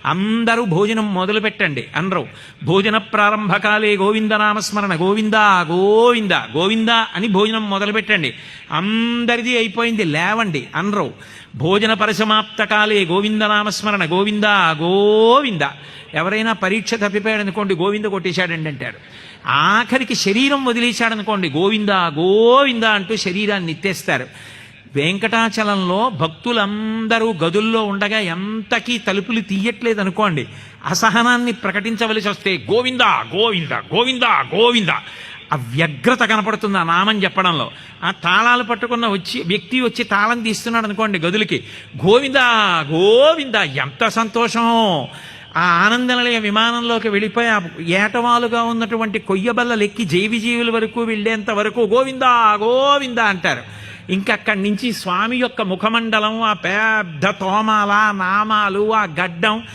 అందరూ భోజనం మొదలు పెట్టండి అనరు. భోజన ప్రారంభకాలే గోవిందనామస్మరణ, గోవింద గోవింద గోవింద అని భోజనం మొదలు పెట్టండి. అందరిది అయిపోయింది లేవండి అనరు. భోజన పరిసమాప్త కాలే గోవిందనామస్మరణ, గోవింద గోవింద. ఎవరైనా పరీక్ష తప్పిపోయాడనుకోండి, గోవింద కొట్టేశాడండి అంటారు. ఆఖరికి శరీరం వదిలేశాడనుకోండి, గోవింద గోవింద అంటూ శరీరాన్ని ఎత్తేస్తారు. వెంకటాచలంలో భక్తులందరూ గదుల్లో ఉండగా ఎంతకీ తలుపులు తీయట్లేదు అనుకోండి, అసహనాన్ని ప్రకటించవలసి వస్తే గోవింద గోవింద గోవింద గోవింద ఆ వ్యగ్రత కనపడుతుంది ఆ నామం చెప్పడంలో. ఆ తాళాలు పట్టుకున్న వ్యక్తి వచ్చి తాళం తీస్తున్నాడు అనుకోండి గదులకి, గోవింద గోవింద. ఎంత సంతోషం! ఆ ఆనందనిలయ విమానంలోకి వెళ్ళిపోయి ఆ ఏటవాలుగా ఉన్నటువంటి కొయ్యబల్లలెక్కి జీవిజీవుల వరకు వెళ్ళేంత వరకు గోవింద గోవింద అంటారు. ఇంకక్కడి నుంచి స్వామి యొక్క ముఖమండలం, ఆ పెద్ద తోమాల నామాలు, ఆ గడ్డం